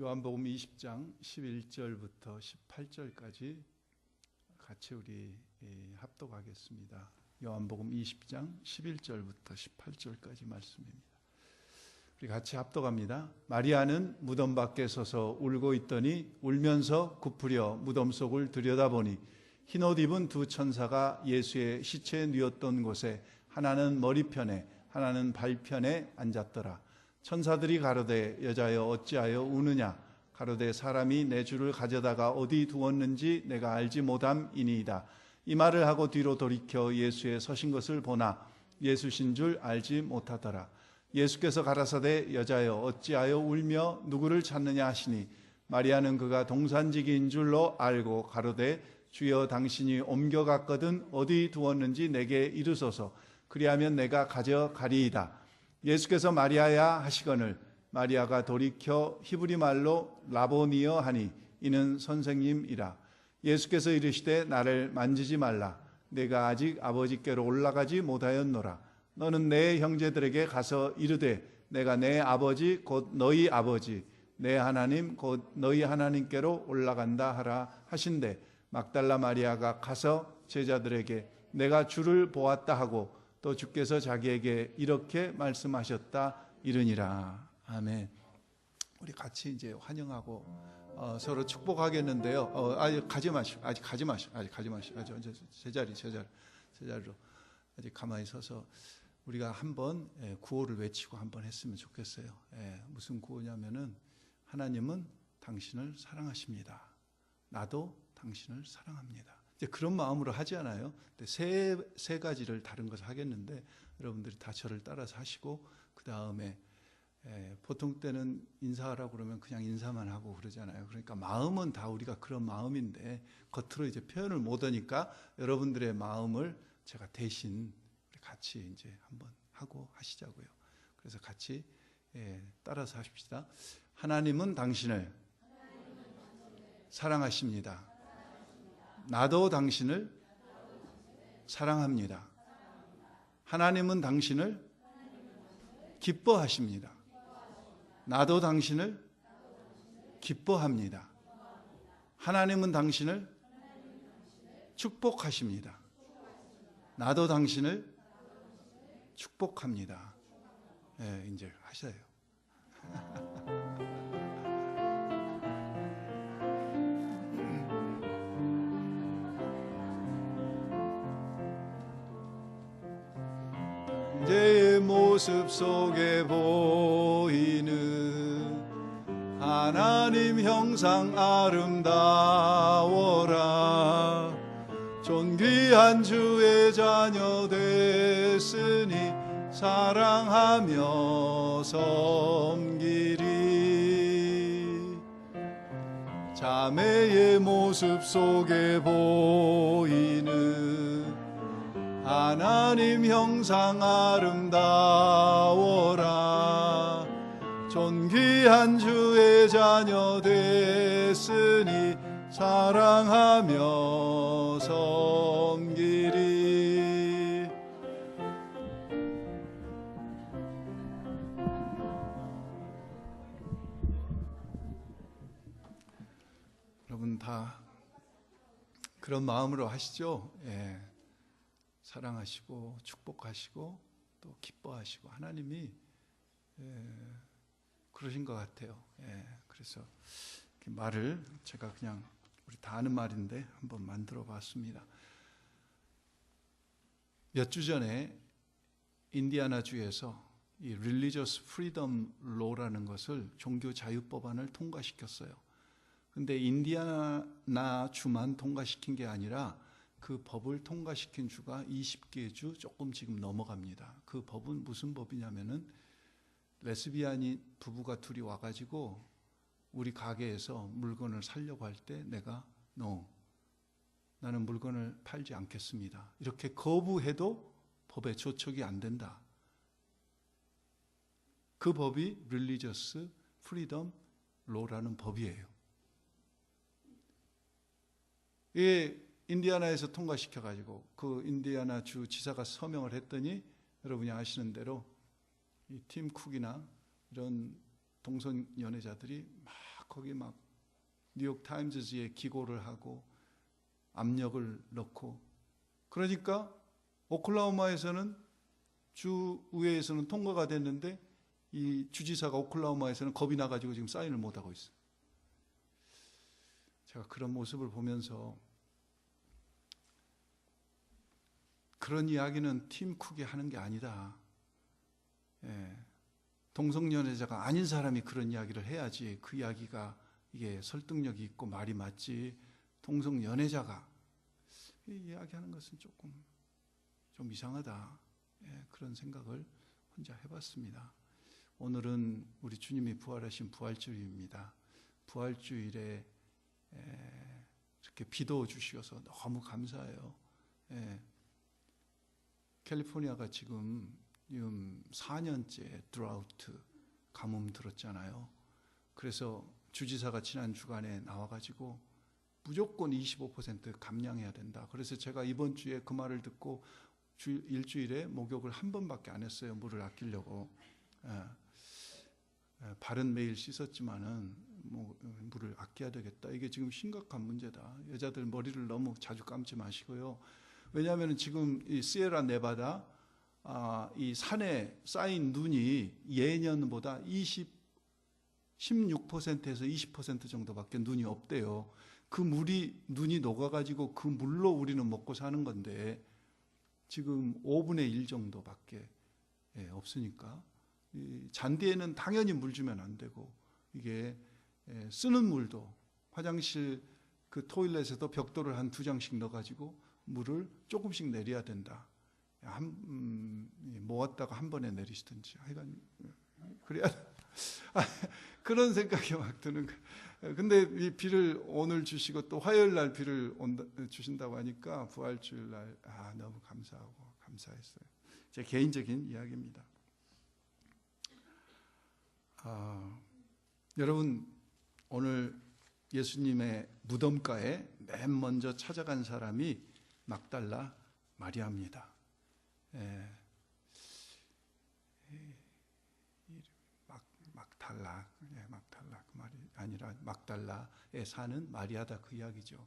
요한복음 20장 11절부터 18절까지 같이 우리 합독하겠습니다. 요한복음 20장 11절부터 18절까지 말씀입니다. 우리 같이 합독합니다. 마리아는 무덤 밖에 서서 울고 있더니 울면서 굽으려 무덤 속을 들여다보니 흰옷 입은 두 천사가 예수의 시체에 누웠던 곳에 하나는 머리편에 하나는 발편에 앉았더라. 천사들이 가로되 여자여 어찌하여 우느냐? 가로되 사람이 내 주를 가져다가 어디 두었는지 내가 알지 못함이니이다. 이 말을 하고 뒤로 돌이켜 예수의 서신 것을 보나 예수신 줄 알지 못하더라. 예수께서 가라사대 여자여 어찌하여 울며 누구를 찾느냐 하시니 마리아는 그가 동산지기인 줄로 알고 가로되 주여 당신이 옮겨갔거든 어디 두었는지 내게 이르소서. 그리하면 내가 가져가리이다. 예수께서 마리아야 하시거늘 마리아가 돌이켜 히브리 말로 라보니여 하니 이는 선생님이라. 예수께서 이르시되 나를 만지지 말라. 내가 아직 아버지께로 올라가지 못하였노라. 너는 내 형제들에게 가서 이르되 내가 내 아버지 곧 너희 아버지 내 하나님 곧 너희 하나님께로 올라간다 하라 하신대. 막달라 마리아가 가서 제자들에게 내가 주를 보았다 하고 또 주께서 자기에게 이렇게 말씀하셨다 이르니라. 아멘. 우리 같이 이제 환영하고 서로 축복하겠는데요. 아직 가지 마시고 제자리로 아직 가만히 서서 우리가 한번 구호를 외치고 한번 했으면 좋겠어요. 무슨 구호냐면은 하나님은 당신을 사랑하십니다. 나도 당신을 사랑합니다. 이제 그런 마음으로 하지 않아요. 세 가지를 다른 것을 하겠는데 여러분들이 다 저를 따라서 하시고 그 다음에 보통 때는 인사하라고 그러면 그냥 인사만 하고 그러잖아요. 그러니까 마음은 다 우리가 그런 마음인데 겉으로 이제 표현을 못하니까 여러분들의 마음을 제가 대신 같이 이제 한번 하고 하시자고요. 그래서 같이 따라서 하십시다. 하나님은 당신을 사랑하십니다. 나도 당신을 사랑합니다. 하나님은 당신을 기뻐하십니다. 나도 당신을 기뻐합니다. 하나님은 당신을 축복하십니다. 나도 당신을 축복합니다. 이제 하셔요. 내 모습 속에 보이는 하나님 형상 아름다워라. 존귀한 주의 자녀 됐으니 사랑하며 섬기리. 자매의 모습 속에 보이는 하나님 형상 아름다워라. 존귀한 주의 자녀 됐으니 사랑하며 섬기리. 여러분 다 그런 마음으로 하시죠? 사랑하시고 축복하시고 또 기뻐하시고 하나님이 그러신 것 같아요. 그래서 말을 제가 그냥 우리 다 아는 말인데 한번 만들어 봤습니다. 몇 주 전에 인디아나주에서 이 Religious Freedom Law라는 것을 종교 자유법안을 통과시켰어요. 근데 인디아나주만 통과시킨 게 아니라 그 법을 통과시킨 주가 20개 주 조금 지금 넘어갑니다. 그 법은 무슨 법이냐면은 레스비안이 부부가 둘이 와가지고 우리 가게에서 물건을 사려고 할 때 내가 나는 물건을 팔지 않겠습니다. 이렇게 거부해도 법에 조촉이 안 된다. 그 법이 Religious Freedom Law라는 법이에요. 이게 인디아나에서 통과시켜가지고 그 인디아나 주 지사가 서명을 했더니 여러분이 아시는 대로 이 팀 쿡이나 이런 동성 연애자들이 막 거기 막 뉴욕 타임즈에 기고를 하고 압력을 넣고, 그러니까 오클라호마에서는 주의회에서는 통과가 됐는데 이 주지사가 오클라호마에서는 겁이 나가지고 지금 사인을 못하고 있어요. 제가 그런 모습을 보면서 그런 이야기는 팀 쿡이 하는 게 아니다. 동성연애자가 아닌 사람이 그런 이야기를 해야지 그 이야기가 이게 설득력이 있고 말이 맞지, 동성연애자가 이야기하는 것은 조금 좀 이상하다. 그런 생각을 혼자 해봤습니다. 오늘은 우리 주님이 부활하신 부활주일입니다. 부활주일에 이렇게 비도 주셔서 너무 감사해요. 캘리포니아가 지금 4년째 드라우트 가뭄 들었잖아요. 그래서 주지사가 지난 주간에 나와가지고 무조건 25% 감량해야 된다. 그래서 제가 이번 주에 그 말을 듣고 일주일에 목욕을 한 번밖에 안 했어요. 물을 아끼려고. 발은 매일 씻었지만은 물을 아껴야 되겠다. 이게 지금 심각한 문제다. 여자들 머리를 너무 자주 감지 마시고요. 왜냐하면 지금 이 시에라 네바다 이 산에 쌓인 눈이 예년보다 16%에서 20% 정도밖에 눈이 없대요. 그 눈이 녹아가지고 그 물로 우리는 먹고 사는 건데 지금 5분의 1 정도밖에 없으니까 잔디에는 당연히 물 주면 안 되고, 이게 쓰는 물도 화장실 그 토일렛에도 벽돌을 한 2장씩 넣어가지고 물을 조금씩 내려야 된다. 모았다가 한 번에 내리시든지 하여간 그래야 그런 생각이 막 드는 거예요. 근데 이 비를 오늘 주시고 또 화요일 날 비를 주신다고 하니까 부활주일 날 너무 감사하고 감사했어요. 제 개인적인 이야기입니다. 여러분, 오늘 예수님의 무덤가에 맨 먼저 찾아간 사람이 막달라 마리아입니다. 막달라 그 말이 아니라 막달라에 사는 마리아다, 그 이야기죠.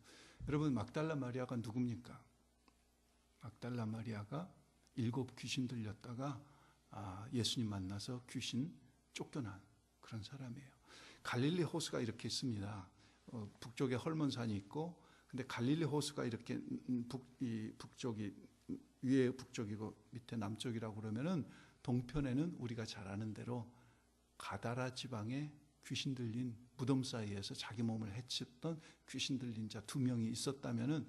여러분, 막달라 마리아가 누굽니까? 막달라 마리아가 7 귀신 들렸다가 예수님 만나서 귀신 쫓겨난 그런 사람이에요. 갈릴리 호수가 이렇게 있습니다. 북쪽에 헐몬산이 있고, 근데 갈릴리 호수가 이렇게 북쪽이 위에 북쪽이고 밑에 남쪽이라고 그러면은 동편에는 우리가 잘 아는 대로 가다라 지방에 귀신 들린 무덤 사이에서 자기 몸을 해쳤던 귀신 들린 자 2명이 있었다면은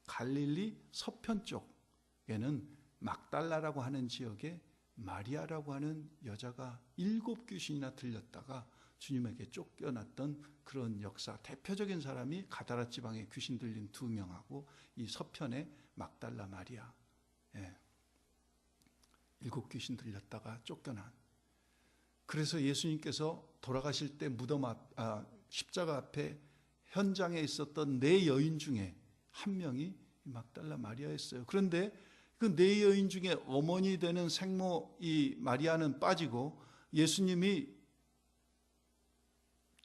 갈릴리 서편 쪽에는 막달라라고 하는 지역에 마리아라고 하는 여자가 7 귀신이나 들렸다가 주님에게 쫓겨났던 그런 역사, 대표적인 사람이 가다라 지방에 귀신 들린 2명하고 이 서편에 막달라 마리아, 7 귀신 들렸다가 쫓겨난. 그래서 예수님께서 돌아가실 때 십자가 앞에 현장에 있었던 4 여인 중에 한 명이 막달라 마리아였어요. 그런데 그 4 여인 중에 어머니 되는 생모 이 마리아는 빠지고, 예수님이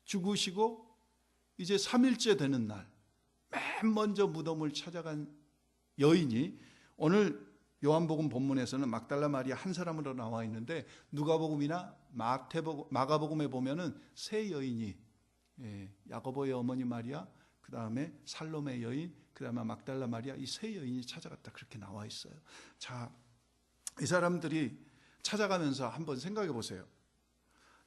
죽으시고 이제 3일째 되는 날 맨 먼저 무덤을 찾아간 여인이, 오늘 요한복음 본문에서는 막달라 마리아 한 사람으로 나와 있는데 누가복음이나 마가복음에 보면은 3 여인이, 야고보의 어머니 마리아, 그 다음에 살로메 여인, 그 다음에 막달라 마리아, 이 3 여인이 찾아갔다 그렇게 나와 있어요. 자, 이 사람들이 찾아가면서 한번 생각해 보세요.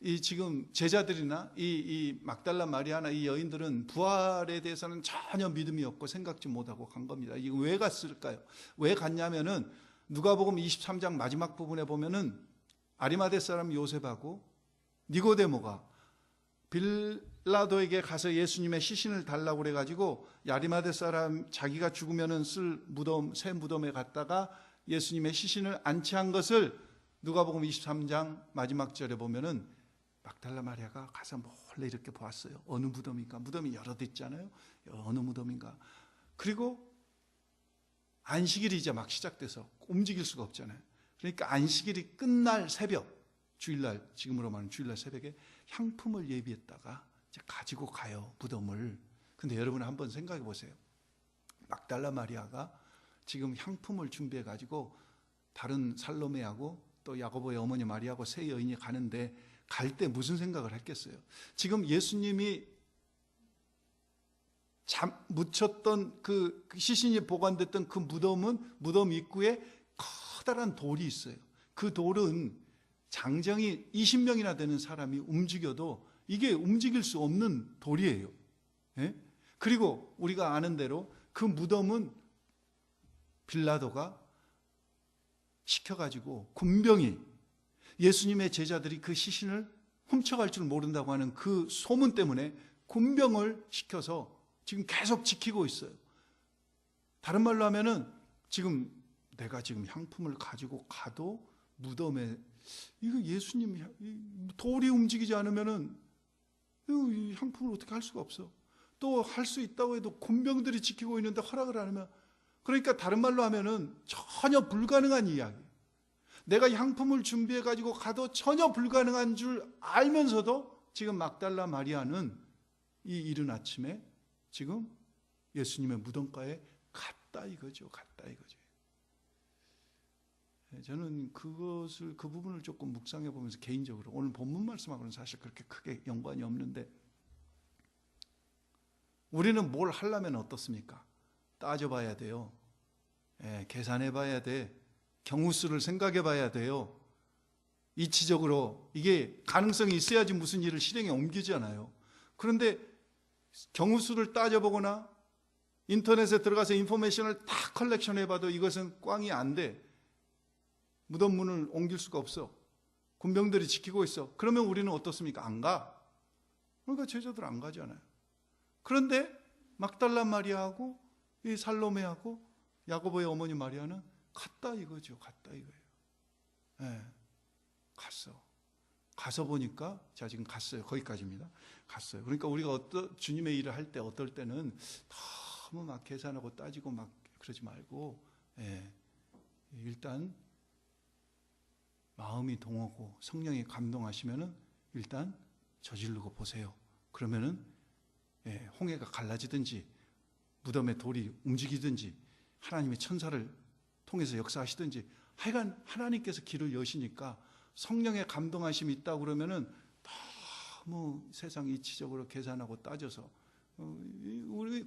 이 지금 제자들이나 이 막달라 마리아나 이 여인들은 부활에 대해서는 전혀 믿음이 없고 생각지 못하고 간 겁니다. 이거 왜 갔을까요? 왜 갔냐면은 누가복음 23장 마지막 부분에 보면은 아리마대 사람 요셉하고 니고데모가 빌라도에게 가서 예수님의 시신을 달라고 그래가지고 아리마대 사람 자기가 죽으면은 쓸 무덤, 새 무덤에 갔다가 예수님의 시신을 안치한 것을 누가복음 23장 마지막 절에 보면은 막달라 마리아가 가서 몰래 이렇게 보았어요. 어느 무덤인가? 무덤이 여러 대 있잖아요. 어느 무덤인가? 그리고 안식일이 이제 막 시작돼서 움직일 수가 없잖아요. 그러니까 안식일이 끝날 새벽, 주일날, 지금으로 말하면 주일날 새벽에 향품을 예비했다가 이제 가지고 가요, 무덤을. 근데 여러분 한번 생각해 보세요. 막달라 마리아가 지금 향품을 준비해 가지고 다른 살로메하고 또 야고보의 어머니 마리아하고 세 여인이 가는데, 갈 때 무슨 생각을 했겠어요? 지금 예수님이 묻혔던 그 시신이 보관됐던 그 무덤은, 무덤 입구에 커다란 돌이 있어요. 그 돌은 장정이 20명이나 되는 사람이 움직여도 이게 움직일 수 없는 돌이에요. 예? 그리고 우리가 아는 대로 그 무덤은 빌라도가 시켜가지고 군병이, 예수님의 제자들이 그 시신을 훔쳐갈 줄 모른다고 하는 그 소문 때문에 군병을 시켜서 지금 계속 지키고 있어요. 다른 말로 하면은 지금 내가 지금 향품을 가지고 가도 무덤에 이거 예수님 돌이 움직이지 않으면은 이 향품을 어떻게 할 수가 없어. 또 할 수 있다고 해도 군병들이 지키고 있는데 허락을 안 하면, 그러니까 다른 말로 하면은 전혀 불가능한 이야기. 내가 향품을 준비해 가지고 가도 전혀 불가능한 줄 알면서도 지금 막달라 마리아는 이 이른 아침에 지금 예수님의 무덤가에 갔다 이거죠. 갔다 이거죠. 저는 그 부분을 조금 묵상해 보면서 개인적으로, 오늘 본문 말씀하고는 사실 그렇게 크게 연관이 없는데, 우리는 뭘 하려면 어떻습니까? 따져봐야 돼요. 계산해 봐야 돼. 경우수를 생각해 봐야 돼요. 이치적으로 이게 가능성이 있어야지 무슨 일을 실행에 옮기잖아요. 그런데 경우수를 따져보거나 인터넷에 들어가서 인포메이션을 다 컬렉션 해봐도 이것은 꽝이 안 돼. 무덤 문을 옮길 수가 없어. 군병들이 지키고 있어. 그러면 우리는 어떻습니까? 안 가. 그러니까 제자들 안 가잖아요. 그런데 막달라 마리아하고 이 살로메하고 야고보의 어머니 마리아는 갔다 이거죠. 갔다 이거예요. 네, 갔어. 가서 보니까, 자 지금 갔어요. 거기까지입니다. 갔어요. 그러니까 우리가 주님의 일을 할 때 어떨 때는 너무 막 계산하고 따지고 막 그러지 말고, 일단 마음이 동하고 성령이 감동하시면은 일단 저지르고 보세요. 그러면은 홍해가 갈라지든지 무덤의 돌이 움직이든지 하나님의 천사를 통해서 역사하시든지, 하여간 하나님께서 길을 여시니까 성령의 감동하심이 있다고 그러면은 너무 세상 이치적으로 계산하고 따져서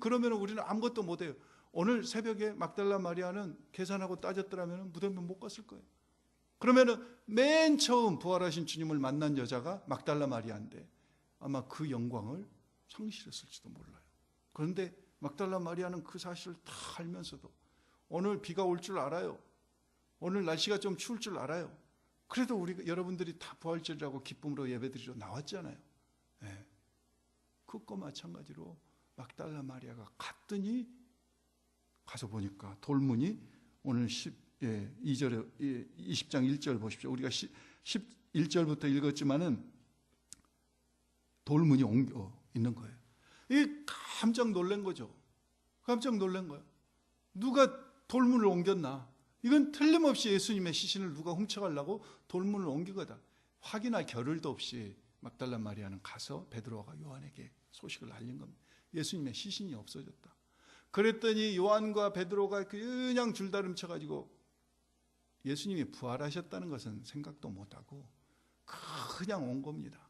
그러면 우리는 아무것도 못해요. 오늘 새벽에 막달라 마리아는 계산하고 따졌더라면 무덤에 못 갔을 거예요. 그러면은 맨 처음 부활하신 주님을 만난 여자가 막달라 마리아인데 아마 그 영광을 상실했을지도 몰라요. 그런데 막달라 마리아는 그 사실을 다 알면서도, 오늘 비가 올 줄 알아요. 오늘 날씨가 좀 추울 줄 알아요. 그래도 여러분들이 다 부활절이라고 기쁨으로 예배드리러 나왔잖아요. 그것과 마찬가지로 막달라 마리아가 갔더니, 가서 보니까 돌문이, 오늘 20장 1절 보십시오. 우리가 11절부터 읽었지만은 돌문이 옮겨 있는 거예요. 이 깜짝 놀란 거죠. 깜짝 놀란 거예요. 누가 돌문을 옮겼나? 이건 틀림없이 예수님의 시신을 누가 훔쳐가려고 돌문을 옮긴 거다. 확인할 겨를도 없이 막달라 마리아는 가서 베드로와 요한에게 소식을 알린 겁니다. 예수님의 시신이 없어졌다. 그랬더니 요한과 베드로가 그냥 줄다름쳐가지고 예수님이 부활하셨다는 것은 생각도 못하고 그냥 온 겁니다.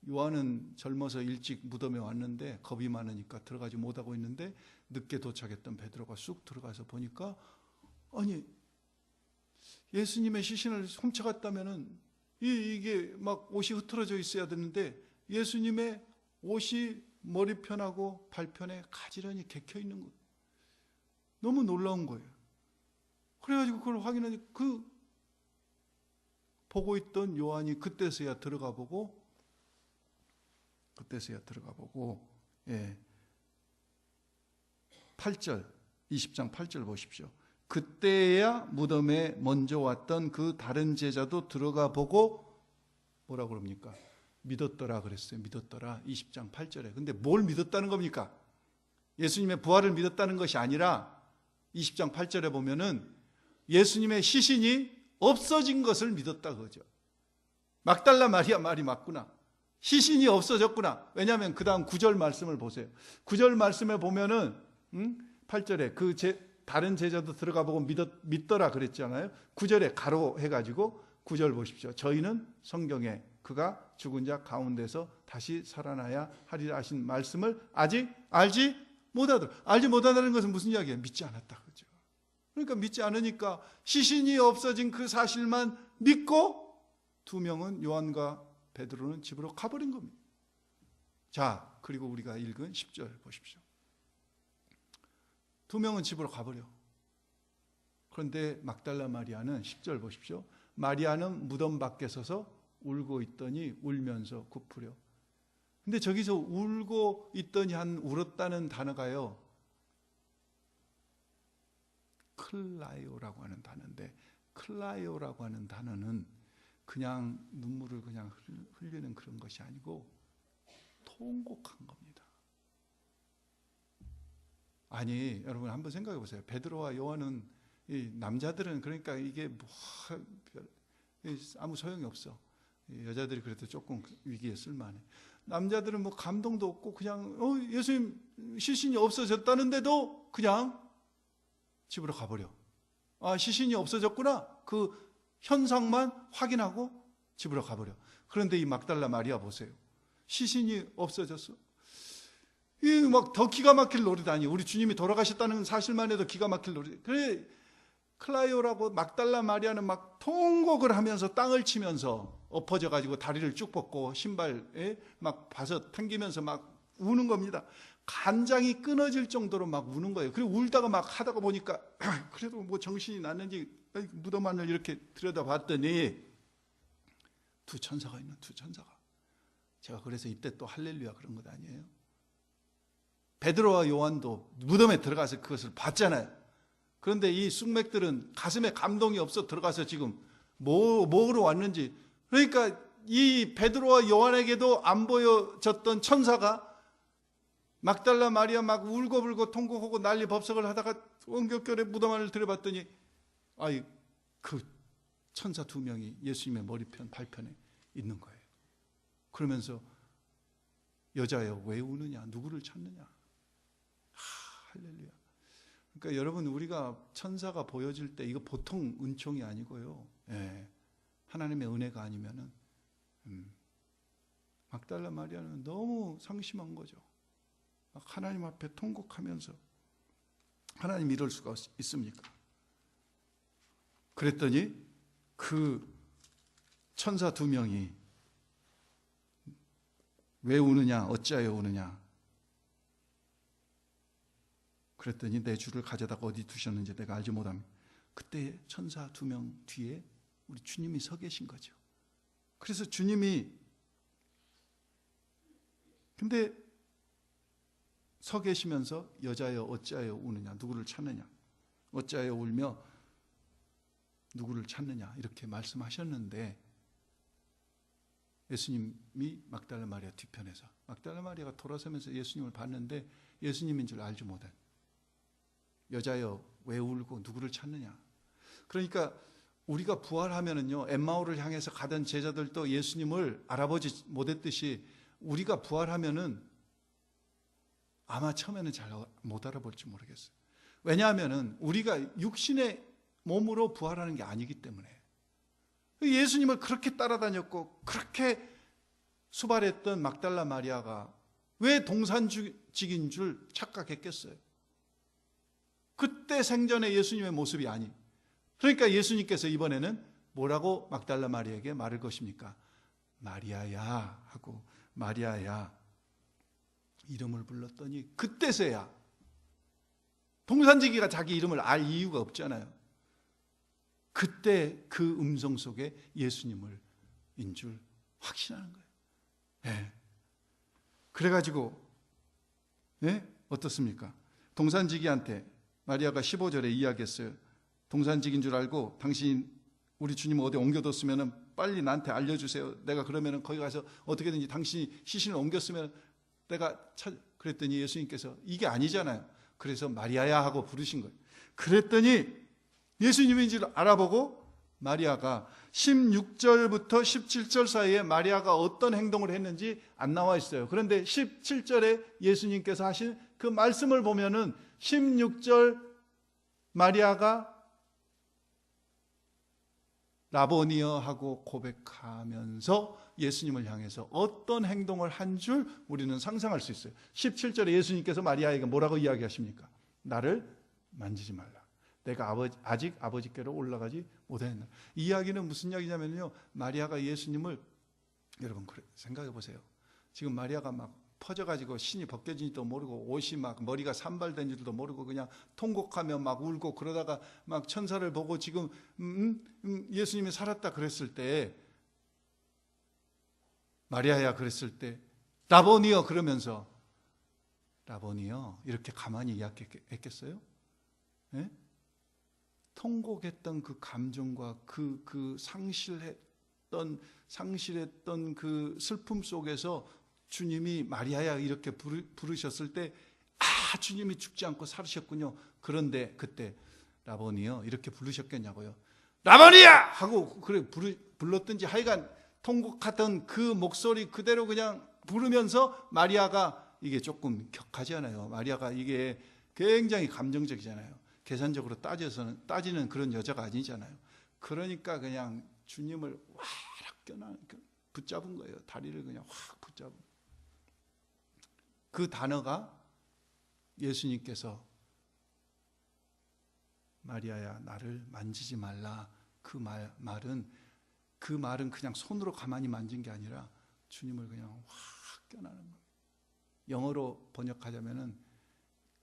요한은 젊어서 일찍 무덤에 왔는데 겁이 많으니까 들어가지 못하고 있는데, 늦게 도착했던 베드로가 쑥 들어가서 보니까, 아니 예수님의 시신을 훔쳐갔다면은 이게 막 옷이 흐트러져 있어야 되는데 예수님의 옷이 머리편하고 발편에 가지런히 개켜 있는 거예요. 너무 놀라운 거예요. 그래가지고 그걸 확인하니 그 보고 있던 요한이 그때서야 들어가 보고 8절, 20장 8절 보십시오. 그때야 무덤에 먼저 왔던 그 다른 제자도 들어가 보고 뭐라고 그럽니까? 믿었더라 그랬어요. 믿었더라. 20장 8절에. 근데 뭘 믿었다는 겁니까? 예수님의 부활을 믿었다는 것이 아니라 20장 8절에 보면은 예수님의 시신이 없어진 것을 믿었다 그거죠. 막달라 마리아 말이 맞구나. 시신이 없어졌구나. 왜냐하면 그 다음 9절 말씀을 보세요. 9절 말씀에 보면은 8절에 다른 제자도 들어가 보고 믿더라 그랬잖아요. 9절에 가로 해가지고 9절 보십시오. 저희는 성경에 그가 죽은 자 가운데서 다시 살아나야 하리라 하신 말씀을 아직 알지 못하더라. 알지 못한다는 것은 무슨 이야기예요? 믿지 않았다. 그죠? 그러니까 믿지 않으니까 시신이 없어진 그 사실만 믿고 두 명은 요한과 베드로는 집으로 가버린 겁니다. 자, 그리고 우리가 읽은 10절 보십시오. 두 명은 집으로 가버려. 그런데 막달라 마리아는 10절 보십시오. 마리아는 무덤 밖에 서서 울고 있더니 울면서 굽으려. 근데 저기서 울고 있더니 한 울었다는 단어가요, 클라이오라고 하는 단어인데, 클라이오라고 하는 단어는 그냥 눈물을 그냥 흘리는 그런 것이 아니고 통곡한 겁니다. 아니, 여러분 한번 생각해 보세요. 베드로와 요한은, 이 남자들은 그러니까 이게 뭐 아무 소용이 없어. 여자들이 그래도 조금 위기에 쓸만해. 남자들은 뭐 감동도 없고 그냥 예수님 시신이 없어졌다는데도 그냥 집으로 가버려. 아, 시신이 없어졌구나. 그 현상만 확인하고 집으로 가버려. 그런데 이 막달라 마리아 보세요. 시신이 없어졌어. 이 막 더 기가 막힐 노릇아니. 우리 주님이 돌아가셨다는 사실만 해도 기가 막힐 노릇. 그래, 클라이오라고 막달라 마리아는 막 통곡을 하면서 땅을 치면서 엎어져 가지고 다리를 쭉 뻗고 신발에 막 바서 당기면서 막 우는 겁니다. 간장이 끊어질 정도로 막 우는 거예요. 그리고 울다가 막 하다가 보니까 그래도 뭐 정신이 났는지 무덤 안을 이렇게 들여다봤더니 두 천사가 있는, 두 천사가. 제가 그래서 이때 또 할렐루야 그런 것 아니에요? 베드로와 요한도 무덤에 들어가서 그것을 봤잖아요. 그런데 이 쑥맥들은 가슴에 감동이 없어 들어가서 지금 뭐로 왔는지. 그러니까 이 베드로와 요한에게도 안 보여졌던 천사가 막달라 마리아 막 울고불고 통곡하고 난리 법석을 하다가 원격결에 무덤 안을 들여봤더니 아이, 그 천사 두 명이 예수님의 머리편 발편에 있는 거예요. 그러면서 여자여 왜 우느냐, 누구를 찾느냐. 할렐루야. 그러니까 여러분, 우리가 천사가 보여질 때 이거 보통 은총이 아니고요, 하나님의 은혜가 아니면은 막달라 마리아는 너무 상심한 거죠. 막 하나님 앞에 통곡하면서, 하나님 이럴 수가 있습니까? 그랬더니 그 천사 두 명이 왜 우느냐, 어찌하여 우느냐. 그랬더니 내 주를 가져다가 어디 두셨는지 내가 알지 못합니다. 그때 천사 두 명 뒤에 우리 주님이 서 계신 거죠. 그래서 주님이, 근데 서 계시면서 여자여 어찌하여 우느냐, 누구를 찾느냐, 어찌하여 울며 누구를 찾느냐 이렇게 말씀하셨는데, 예수님이 막달라 마리아 뒤편에서, 막달라 마리아가 돌아서면서 예수님을 봤는데 예수님인 줄 알지 못한, 여자여 왜 울고 누구를 찾느냐. 그러니까 우리가 부활하면은요, 엠마오를 향해서 가던 제자들도 예수님을 알아보지 못했듯이 우리가 부활하면은 아마 처음에는 잘 못 알아볼지 모르겠어요. 왜냐하면은 우리가 육신의 몸으로 부활하는 게 아니기 때문에. 예수님을 그렇게 따라다녔고 그렇게 수발했던 막달라 마리아가 왜 동산직인 줄 착각했겠어요? 그때 생전에 예수님의 모습이 아닌. 그러니까 예수님께서 이번에는 뭐라고 막달라 마리아에게 말할 것입니까? 마리아야 하고, 마리아야 이름을 불렀더니 그때서야, 동산지기가 자기 이름을 알 이유가 없잖아요. 그때 그 음성 속에 예수님을 인 줄 확신하는 거예요. 네. 그래가지고 어떻습니까? 동산지기한테 마리아가 15절에 이야기했어요. 동산직인 줄 알고 당신 우리 주님을 어디 옮겨뒀으면 빨리 나한테 알려주세요. 내가 그러면 거기 가서 어떻게든지 당신이 시신을 옮겼으면 내가 그랬더니 예수님께서 이게 아니잖아요. 그래서 마리아야 하고 부르신 거예요. 그랬더니 예수님인 줄 알아보고 마리아가 16절부터 17절 사이에 마리아가 어떤 행동을 했는지 안 나와 있어요. 그런데 17절에 예수님께서 하신 그 말씀을 보면은 16절 마리아가 라보니여 하고 고백하면서 예수님을 향해서 어떤 행동을 한 줄 우리는 상상할 수 있어요. 17절에 예수님께서 마리아에게 뭐라고 이야기하십니까? 나를 만지지 말라. 내가 아직 아버지께로 올라가지 못했나. 이 이야기는 무슨 이야기냐면요, 마리아가 예수님을, 여러분 생각해 보세요. 지금 마리아가 막 퍼져가지고 신이 벗겨진지도 모르고 옷이 막 머리가 산발된지도 모르고 그냥 통곡하며 막 울고 그러다가 막 천사를 보고 지금 예수님이 살았다 그랬을 때, 마리아야 그랬을 때 라보니여 그러면서, 라보니여 이렇게 가만히 이야기했겠어요? 네? 통곡했던 그 감정과 그 상실했던 그 슬픔 속에서 주님이 마리아야 이렇게 부르셨을 때, 아, 주님이 죽지 않고 살으셨군요. 그런데 그때 라보니여 이렇게 부르셨겠냐고요. 라보니야 하고 그래 불렀든지 하여간 통곡하던 그 목소리 그대로 그냥 부르면서, 마리아가 이게 조금 격하지 않아요? 마리아가 이게 굉장히 감정적이잖아요. 계산적으로 따지는 그런 여자가 아니잖아요. 그러니까 그냥 주님을 확 붙잡은 거예요. 다리를 그냥 확 붙잡은. 그 단어가 예수님께서 마리아야 나를 만지지 말라, 그 말은 그냥 손으로 가만히 만진 게 아니라 주님을 그냥 확 껴나는 거예요. 영어로 번역하자면은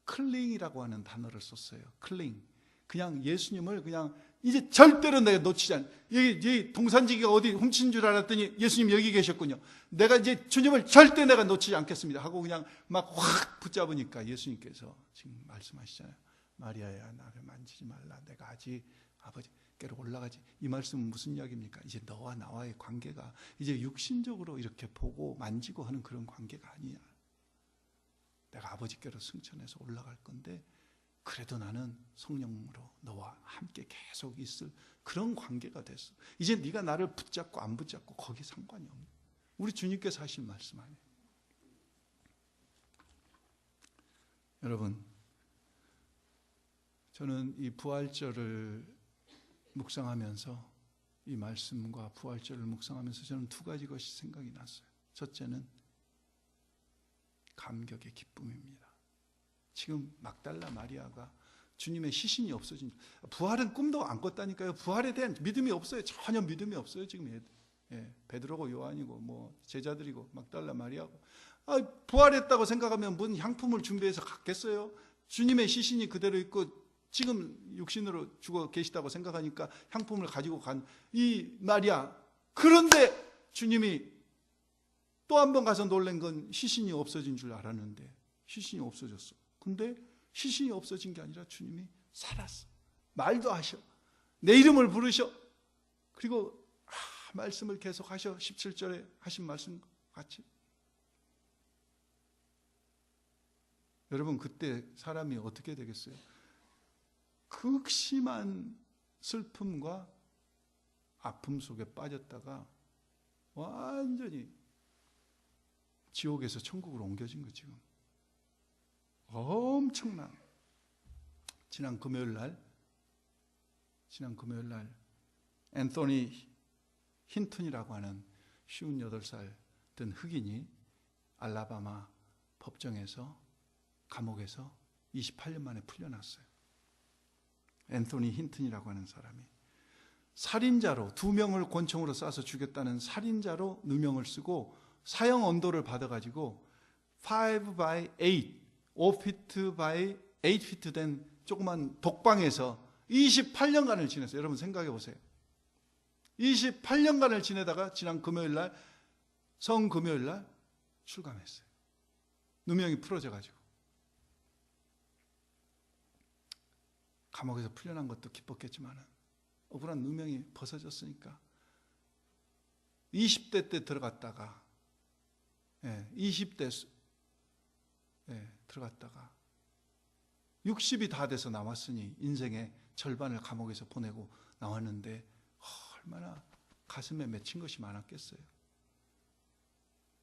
클링이라고 하는 단어를 썼어요. 클링. 그냥 예수님을 그냥 이제 절대로 내가 놓치지 않아. 여기 동산지기가 어디 훔친 줄 알았더니 예수님 여기 계셨군요. 내가 이제 주님을 절대 내가 놓치지 않겠습니다 하고 그냥 막 확 붙잡으니까 예수님께서 지금 말씀하시잖아요. 마리아야 나를 만지지 말라. 내가 아직 아버지께로 올라가지. 이 말씀은 무슨 이야기입니까? 이제 너와 나와의 관계가 이제 육신적으로 이렇게 보고 만지고 하는 그런 관계가 아니야. 내가 아버지께로 승천해서 올라갈 건데 그래도 나는 성령으로 너와 함께 계속 있을 그런 관계가 됐어. 이제 네가 나를 붙잡고 안 붙잡고 거기 상관이 없네. 우리 주님께서 하신 말씀 아니에요. 여러분, 저는 이 부활절을 묵상하면서, 이 말씀과 부활절을 묵상하면서 저는 두 가지 것이 생각이 났어요. 첫째는 감격의 기쁨입니다. 지금 막달라 마리아가 주님의 시신이 없어진, 부활은 꿈도 안 꿨다니까요. 부활에 대한 믿음이 없어요. 전혀 믿음이 없어요. 지금 베드로고 요한이고 뭐 제자들이고 막달라 마리아고, 부활했다고 생각하면 뭔 향품을 준비해서 갔겠어요? 주님의 시신이 그대로 있고 지금 육신으로 죽어 계시다고 생각하니까 향품을 가지고 간 이 마리아. 그런데 주님이 또 한 번 가서 놀란 건 시신이 없어진 줄 알았는데 시신이 없어졌어. 근데 시신이 없어진 게 아니라 주님이 살았어. 말도 하셔. 내 이름을 부르셔. 그리고 말씀을 계속 하셔. 17절에 하신 말씀 같이. 여러분, 그때 사람이 어떻게 되겠어요? 극심한 슬픔과 아픔 속에 빠졌다가 완전히 지옥에서 천국으로 옮겨진 거. 지금 엄청난, 지난 금요일 날 앤토니 힌튼이라고 하는 58살 된 흑인이 알라바마 법정에서, 감옥에서 28년 만에 풀려났어요. 앤토니 힌튼이라고 하는 사람이 살인자로, 2명을 권총으로 쏴서 죽였다는 살인자로 누명을 쓰고 사형 언도를 받아가지고 5 by 8, 5feet by 8feet 된 조그만 독방에서 28년간을 지냈어요. 여러분 생각해 보세요. 28년간을 지내다가 지난 금요일날, 성금요일날 출감했어요. 누명이 풀어져가지고. 감옥에서 풀려난 것도 기뻤겠지만 억울한 누명이 벗어졌으니까 20대 때 들어갔다가 20대 들어갔다가 60이 다 돼서 나왔으니 인생의 절반을 감옥에서 보내고 나왔는데 얼마나 가슴에 맺힌 것이 많았겠어요.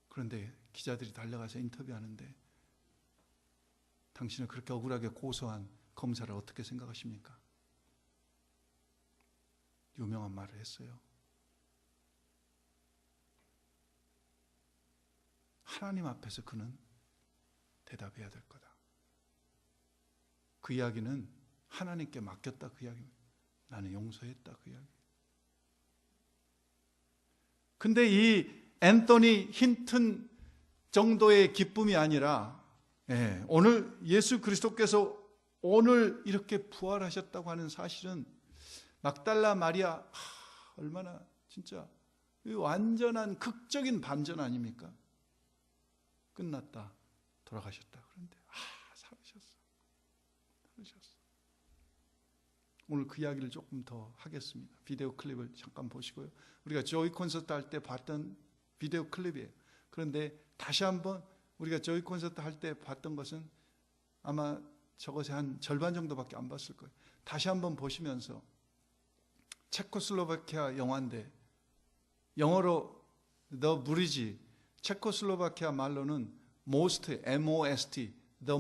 그런데 기자들이 달려가서 인터뷰하는데 당신은 그렇게 억울하게 고소한 검사를 어떻게 생각하십니까? 유명한 말을 했어요. 하나님 앞에서 그는 대답해야 될 거다. 그 이야기는 하나님께 맡겼다 그 이야기입니다. 나는 용서했다 그 이야기. 근데 이 앤서니 힌튼 정도의 기쁨이 아니라 오늘 예수 그리스도께서 오늘 이렇게 부활하셨다고 하는 사실은 막달라 마리아 얼마나 진짜 완전한 극적인 반전 아닙니까? 끝났다. 돌아가셨다. 그런데 살으셨어. 오늘 그 이야기를 조금 더 하겠습니다. 비디오 클립을 잠깐 보시고요. 우리가 조이 콘서트 할 때 봤던 비디오 클립이에요. 그런데 다시 한번 우리가 조이 콘서트 할 때 봤던 것은 아마 저것의 한 절반 정도밖에 안 봤을 거예요. 다시 한번 보시면서 체코슬로바키아 영화인데 영어로 The Bridge, 체코슬로바키아 말로는 most, M-O-S-T, the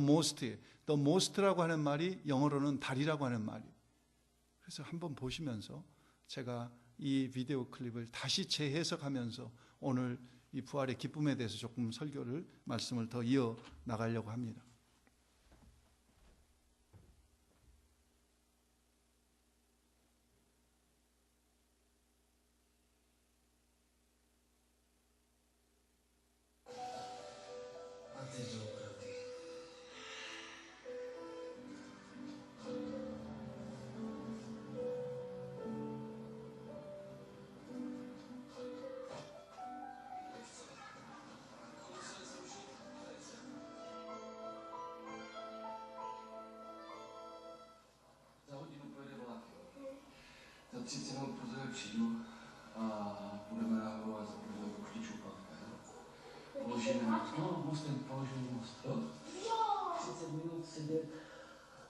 most라고 하는 말이 영어로는 다리라고 하는 말이에요. 그래서 한번 보시면서 제가 이 비디오 클립을 다시 재해석하면서 오늘 이 부활의 기쁨에 대해서 조금 말씀을 더 이어 나가려고 합니다. Sice mám pozor přijdu a budeme nahrovat do klíčů položíme most. No, mostem položíme most, jo? 30 minut sedět,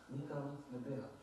nikam neběhat.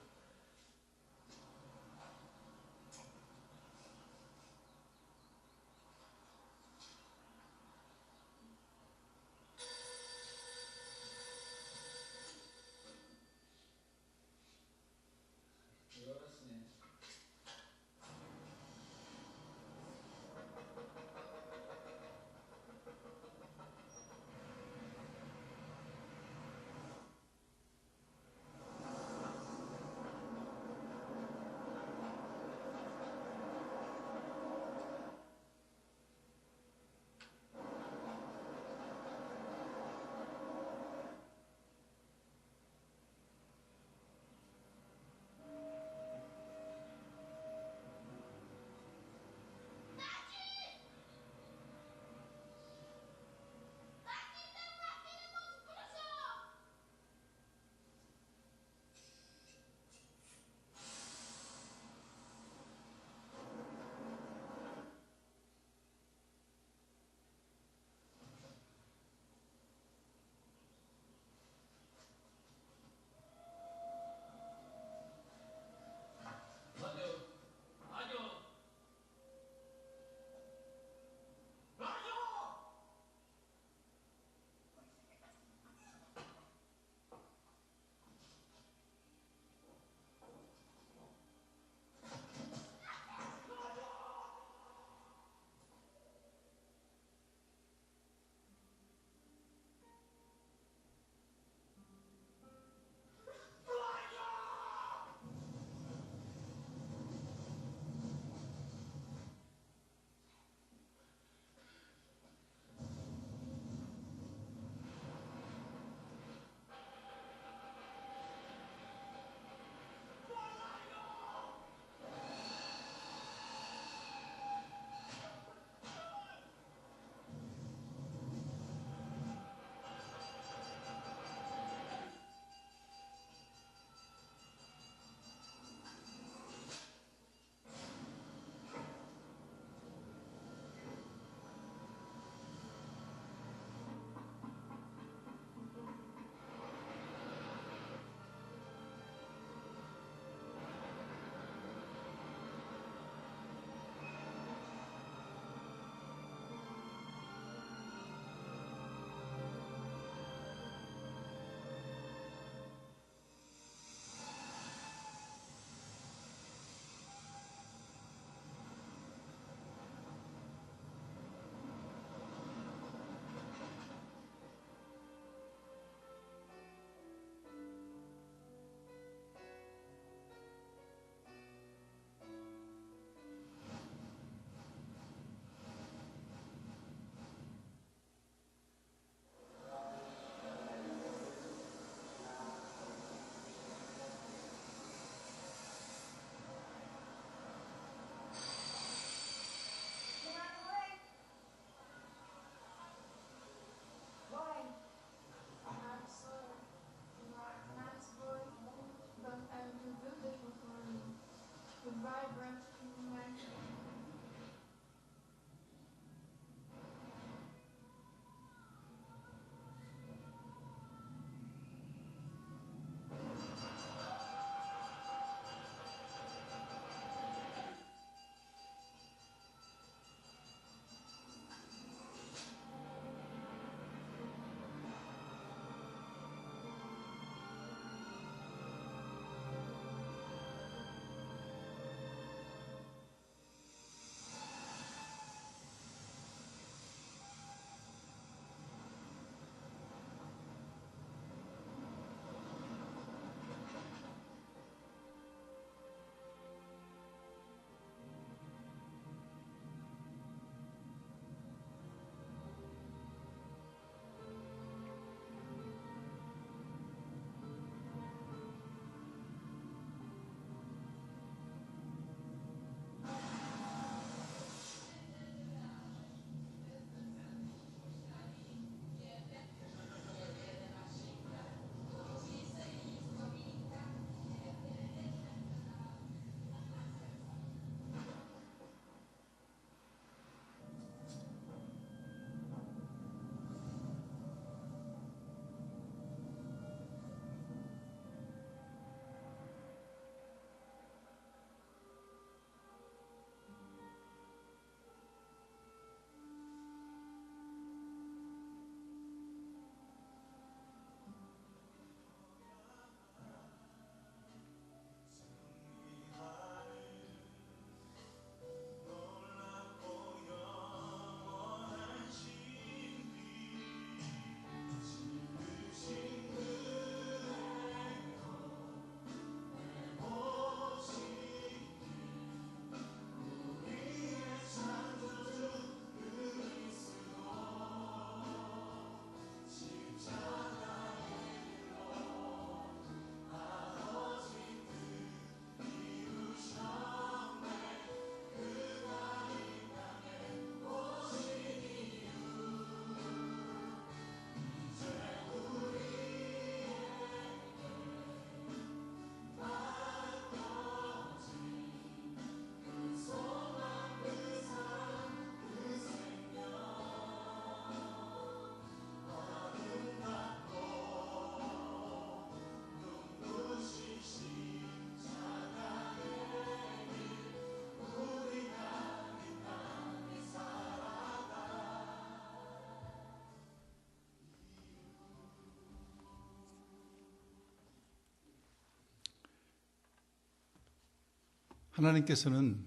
하나님께서는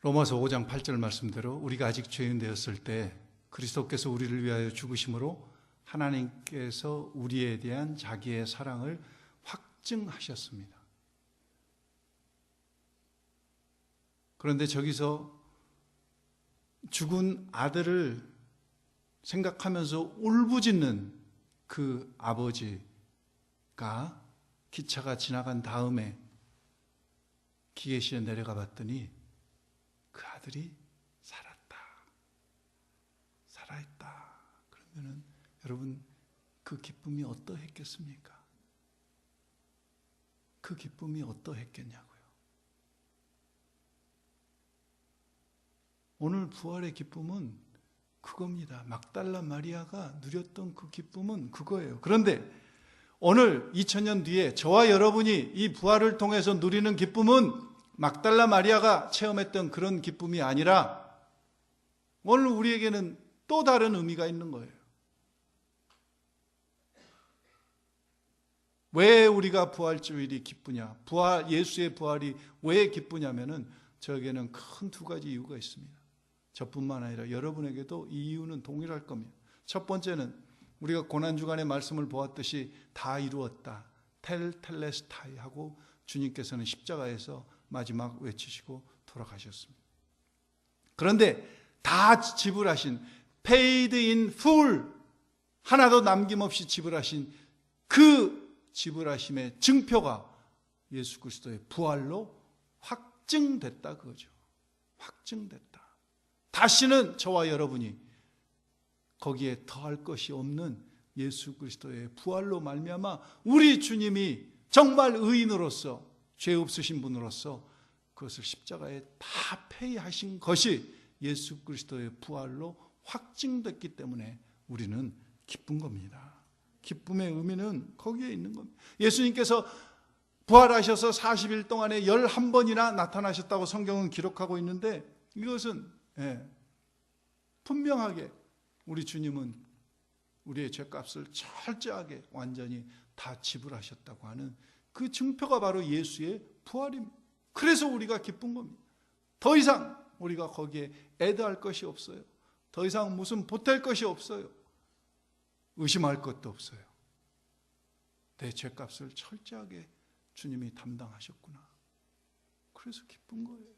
로마서 5장 8절 말씀대로 우리가 아직 죄인 되었을 때 그리스도께서 우리를 위하여 죽으심으로 하나님께서 우리에 대한 자기의 사랑을 확증하셨습니다. 그런데 저기서 죽은 아들을 생각하면서 울부짖는 그 아버지가 기차가 지나간 다음에 기계실에 내려가 봤더니 그 아들이 살아있다. 그러면은 여러분 그 기쁨이 어떠했겠습니까? 그 기쁨이 어떠했겠냐고요. 오늘 부활의 기쁨은 그겁니다. 막달라 마리아가 누렸던 그 기쁨은 그거예요. 그런데 오늘 2000년 뒤에 저와 여러분이 이 부활을 통해서 누리는 기쁨은 막달라 마리아가 체험했던 그런 기쁨이 아니라 오늘 우리에게는 또 다른 의미가 있는 거예요. 왜 우리가 부활주일이 기쁘냐? 예수의 부활이 왜 기쁘냐면은 저에게는 큰 두 가지 이유가 있습니다. 저뿐만 아니라 여러분에게도 이 이유는 동일할 겁니다. 첫 번째는 우리가 고난주간의 말씀을 보았듯이 다 이루었다. 텔레스타이 하고 주님께서는 십자가에서 마지막 외치시고 돌아가셨습니다. 그런데 다 지불하신 paid in full 하나도 남김없이 지불하신 그 지불하심의 증표가 예수 그리스도의 부활로 확증됐다 그거죠. 확증됐다. 다시는 저와 여러분이 거기에 더할 것이 없는 예수 그리스도의 부활로 말미암아 우리 주님이 정말 의인으로서 죄 없으신 분으로서 그것을 십자가에 다 폐하신 것이 예수 그리스도의 부활로 확증됐기 때문에 우리는 기쁜 겁니다. 기쁨의 의미는 거기에 있는 겁니다. 예수님께서 부활하셔서 40일 동안에 11번이나 나타나셨다고 성경은 기록하고 있는데 이것은 분명하게 우리 주님은 우리의 죄값을 철저하게 완전히 다 지불하셨다고 하는 그 증표가 바로 예수의 부활입니다. 그래서 우리가 기쁜 겁니다. 더 이상 우리가 거기에 애도할 것이 없어요. 더 이상 무슨 보탤 것이 없어요. 의심할 것도 없어요. 내 죄값을 철저하게 주님이 담당하셨구나. 그래서 기쁜 거예요.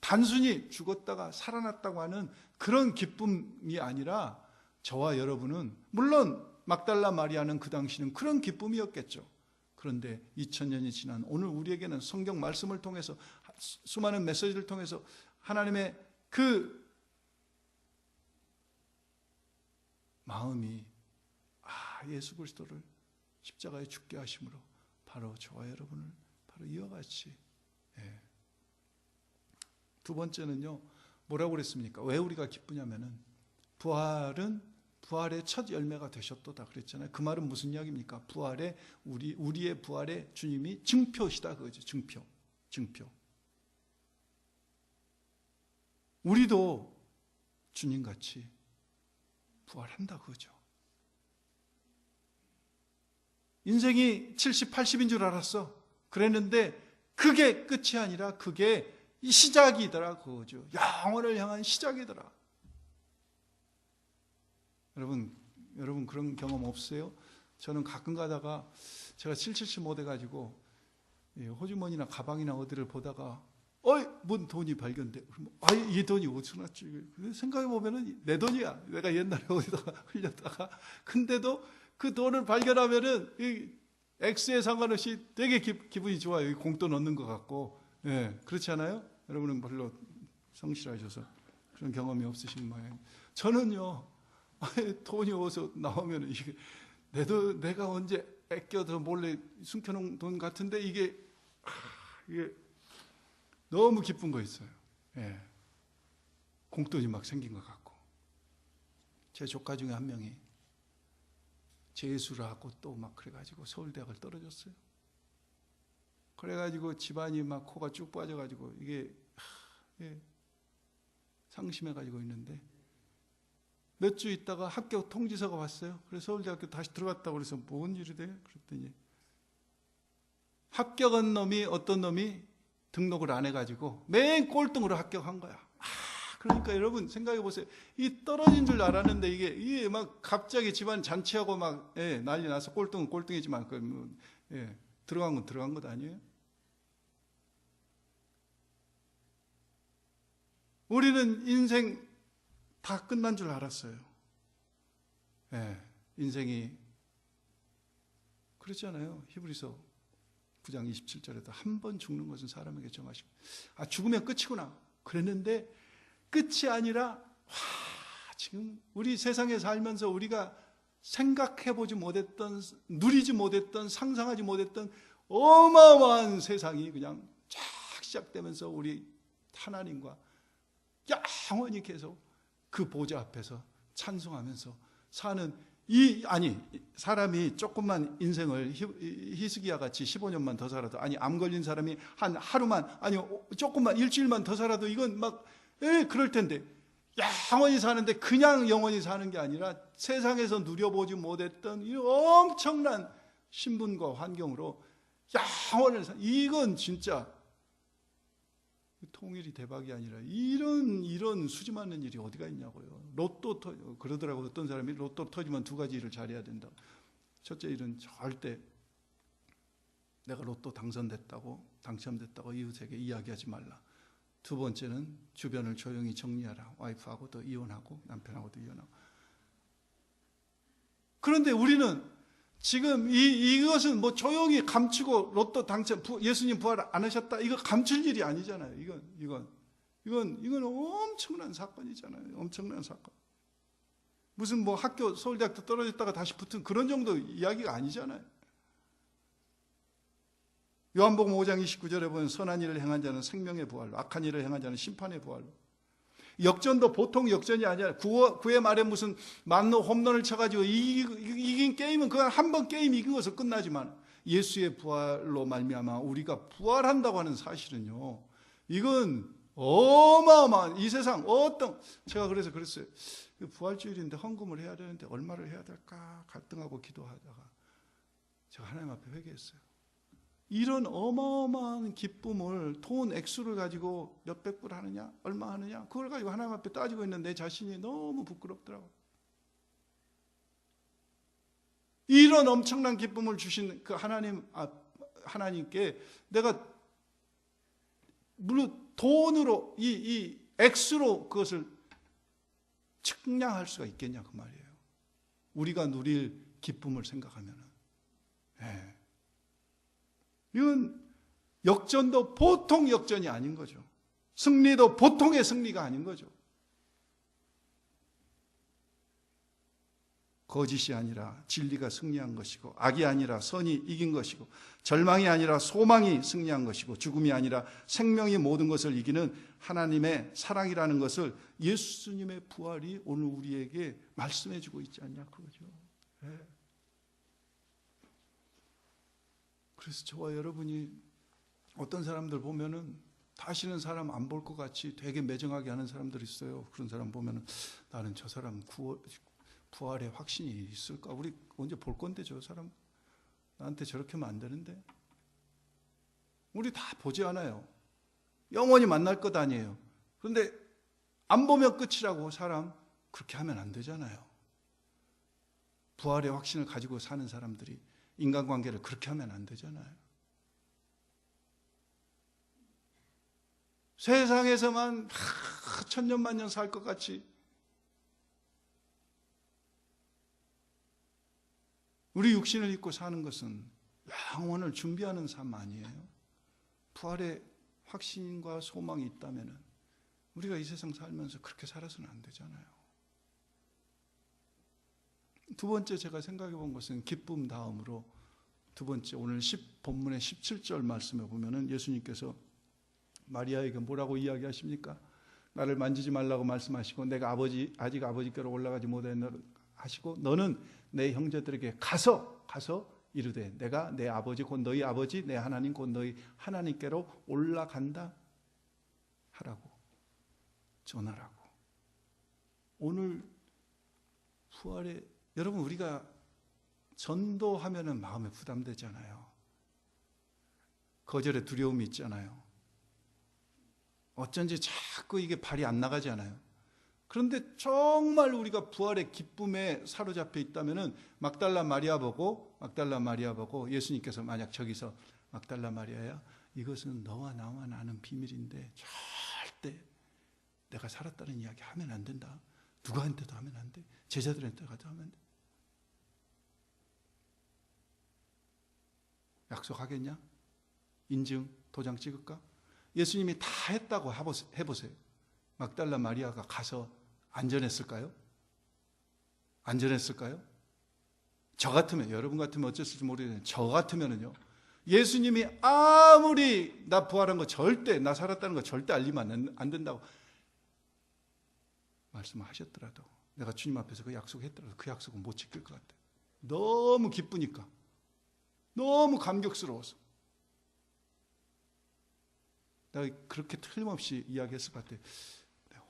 단순히 죽었다가 살아났다고 하는 그런 기쁨이 아니라 저와 여러분은 물론 막달라 마리아는 그 당시는 그런 기쁨이었겠죠. 그런데 2000년이 지난 오늘 우리에게는 성경 말씀을 통해서 수많은 메시지를 통해서 하나님의 그 마음이 예수 그리스도를 십자가에 죽게 하심으로 바로 저와 여러분을 바로 이와 같이 두 번째는요, 뭐라고 그랬습니까? 왜 우리가 기쁘냐면은 부활의 첫 열매가 되셨도다 그랬잖아요. 그 말은 무슨 이야기입니까? 우리의 부활의 주님이 증표시다 그거죠. 증표. 우리도 주님같이 부활한다 그거죠. 인생이 70, 80인 줄 알았어. 그랬는데 그게 끝이 아니라 그게 이 시작이더라 그거죠. 영원을 향한 시작이더라. 여러분 그런 경험 없어요? 저는 가끔 가다가 제가 777 못 해가지고 호주머니나 가방이나 어디를 보다가 뭔 돈이 발견돼. 이 돈이 어디서 났지? 생각해보면은 내 돈이야. 내가 옛날에 어디다가 흘렸다가. 근데도 그 돈을 발견하면은 X에 상관없이 되게 기분이 좋아요. 공돈 얻는 것 같고. 그렇지 않아요? 여러분은 별로 성실하셔서 그런 경험이 없으신 모양이에요. 저는요, 돈이 어디서 나오면 이게 내가 언제 아껴서 몰래 숨겨놓은 돈 같은데 이게 너무 기쁜 거 있어요. 공돈이 막 생긴 것 같고. 제 조카 중에 한 명이 재수를 하고 또 막 그래가지고 서울대학을 떨어졌어요. 그래가지고 집안이 막 코가 쭉 빠져가지고 이게 상심해가지고 있는데 몇 주 있다가 합격 통지서가 왔어요. 그래서 서울대학교 다시 들어갔다고 그래서 뭔 일이 돼? 그랬더니 합격한 놈이 어떤 놈이 등록을 안 해가지고 맨 꼴등으로 합격한 거야. 그러니까 여러분 생각해 보세요. 이 떨어진 줄 알았는데 이게 막 갑자기 집안 잔치하고 막 난리 나서 꼴등은 꼴등이지만 들어간 건 들어간 것 아니에요? 우리는 인생 다 끝난 줄 알았어요. 인생이 그렇잖아요. 히브리서 9장 27절에도 한 번 죽는 것은 사람에게 정하시고 죽으면 끝이구나 그랬는데 끝이 아니라 지금 우리 세상에 살면서 우리가 생각해보지 못했던, 누리지 못했던, 상상하지 못했던 어마어마한 세상이 그냥 쫙 시작되면서 우리 하나님과 영원히 계속 그 보좌 앞에서 찬송하면서 사는 사람이 조금만 인생을 히스기야 같이 15년만 더 살아도, 암 걸린 사람이 한 하루만, 조금만, 일주일만 더 살아도 이건 막 그럴 텐데, 영원히 사는데 그냥 영원히 사는 게 아니라 세상에서 누려보지 못했던 이 엄청난 신분과 환경으로 영원을 이건 진짜 통일이 대박이 아니라 이런 수지 맞는 일이 어디가 있냐고요. 그러더라고요. 어떤 사람이 로또 터지면 두 가지 일을 잘해야 된다. 첫째 일은 절대 내가 로또 당첨됐다고 이웃에게 이야기하지 말라. 두 번째는 주변을 조용히 정리하라. 와이프하고도 이혼하고 남편하고도 이혼하고. 그런데 우리는 지금 이것은 뭐 조용히 감추고 로또 당첨, 예수님 부활 안 하셨다, 이거 감출 일이 아니잖아요. 이건 엄청난 사건이잖아요. 엄청난 사건. 무슨 뭐 학교 서울대학교 떨어졌다가 다시 붙은 그런 정도 이야기가 아니잖아요. 요한복음 5장 29절에 보면 선한 일을 행한 자는 생명의 부활로, 악한 일을 행한 자는 심판의 부활로. 역전도 보통 역전이 아니라 9회 말에 무슨 만로 홈런을 쳐가지고 이긴 게임은 그냥 한 번 게임 이긴 것으로 끝나지만 예수의 부활로 말미암아 우리가 부활한다고 하는 사실은요, 이건 어마어마한 이 세상 제가 그래서 그랬어요. 부활주일인데 헌금을 해야 되는데 얼마를 해야 될까 갈등하고 기도하다가 제가 하나님 앞에 회개했어요. 이런 어마어마한 기쁨을 돈 액수를 가지고 몇백 불 하느냐 얼마 하느냐 그걸 가지고 하나님 앞에 따지고 있는 내 자신이 너무 부끄럽더라고요. 이런 엄청난 기쁨을 주신 그 하나님께 내가 물론 돈으로 이 액수로 그것을 측량할 수가 있겠냐 그 말이에요. 우리가 누릴 기쁨을 생각하면은. 이건 역전도 보통 역전이 아닌 거죠. 승리도 보통의 승리가 아닌 거죠. 거짓이 아니라 진리가 승리한 것이고, 악이 아니라 선이 이긴 것이고, 절망이 아니라 소망이 승리한 것이고, 죽음이 아니라 생명이 모든 것을 이기는 하나님의 사랑이라는 것을 예수님의 부활이 오늘 우리에게 말씀해 주고 있지 않냐 그거죠. 그래서 저와 여러분이 어떤 사람들 보면은 다시는 사람 안 볼 것 같이 되게 매정하게 하는 사람들이 있어요. 그런 사람 보면은 나는 저 사람 부활의 확신이 있을까? 우리 언제 볼 건데 저 사람 나한테 저렇게 하면 안 되는데. 우리 다 보지 않아요. 영원히 만날 것 아니에요. 그런데 안 보면 끝이라고 사람 그렇게 하면 안 되잖아요. 부활의 확신을 가지고 사는 사람들이 인간관계를 그렇게 하면 안 되잖아요. 세상에서만 천년만년 살 것 같이 우리 육신을 입고 사는 것은 영원을 준비하는 삶 아니에요? 부활의 확신과 소망이 있다면 우리가 이 세상 살면서 그렇게 살아서는 안 되잖아요. 두 번째 제가 생각해 본 것은 기쁨 다음으로 두 번째 오늘 본문의 17절 말씀에 보면은 예수님께서 마리아에게 뭐라고 이야기하십니까? 나를 만지지 말라고 말씀하시고 내가 아직 아버지께로 올라가지 못했노라 하시고 너는 내 형제들에게 가서 이르되 내가 내 아버지 곧 너희 아버지 내 하나님 곧 너희 하나님께로 올라간다 하라고 전하라고. 오늘 부활의 여러분 우리가 전도하면은 마음에 부담되잖아요. 거절의 두려움이 있잖아요. 어쩐지 자꾸 이게 발이 안 나가지 않아요. 그런데 정말 우리가 부활의 기쁨에 사로잡혀 있다면은 막달라 마리아 보고 예수님께서 만약 저기서 막달라 마리아야, 이것은 너와 나만 아는 비밀인데 절대 내가 살았다는 이야기 하면 안 된다. 누구한테도 하면 안 돼. 제자들한테도 하면 안 돼. 약속하겠냐? 인증, 도장 찍을까? 예수님이 다 했다고 해보세요. 막달라 마리아가 가서 안전했을까요? 안전했을까요? 저 같으면, 여러분 같으면 어땠을지 모르겠는데 저 같으면은요, 예수님이 아무리 나 부활한 거 절대, 나 살았다는 거 절대 알리면 안 된다고 말씀하셨더라도, 내가 주님 앞에서 그 약속했더라도 그 약속은 못 지킬 것 같아요. 너무 기쁘니까, 너무 감격스러워서. 내가 그렇게 틀림없이 이야기했을 것 같아요.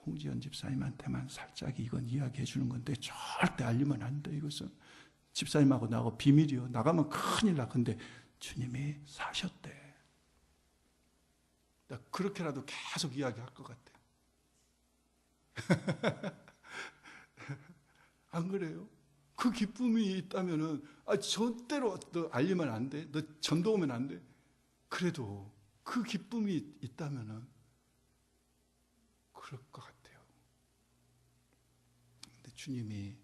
홍지연 집사님한테만 살짝 이건 이야기해 주는 건데 절대 알리면 안 돼. 이것은 집사님하고 나하고 비밀이요. 나가면 큰일 나. 근데 주님이 사셨대. 나 그렇게라도 계속 이야기할 것 같아. 안 그래요? 그 기쁨이 있다면은, 절대로 너 알리면 안 돼. 너 전도 오면 안 돼. 그래도 그 기쁨이 있다면은 그럴 것 같아요. 근데 주님이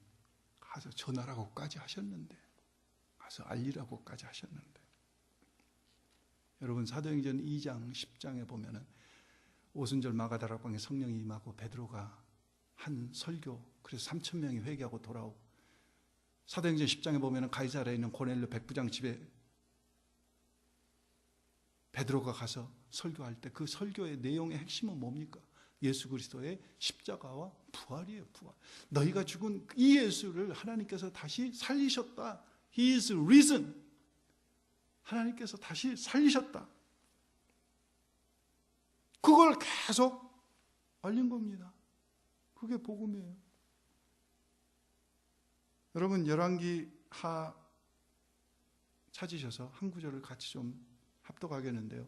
가서 전하라고까지 하셨는데, 가서 알리라고까지 하셨는데, 여러분 사도행전 2장 10장에 보면은 오순절 마가다락방에 성령이 임하고 베드로가 한 설교, 그래서 3,000명이 회개하고 돌아오고, 사도행전 10장에 보면은 가이사랴에 있는 고넬료 백부장 집에 베드로가 가서 설교할 때 그 설교의 내용의 핵심은 뭡니까? 예수 그리스도의 십자가와 부활이에요. 부활. 너희가 죽은 이 예수를 하나님께서 다시 살리셨다. He is risen. 하나님께서 다시 살리셨다. 그걸 계속 알린 겁니다. 그게 복음이에요. 여러분 열왕기 하 찾으셔서 한 구절을 같이 좀 합독하겠는데요.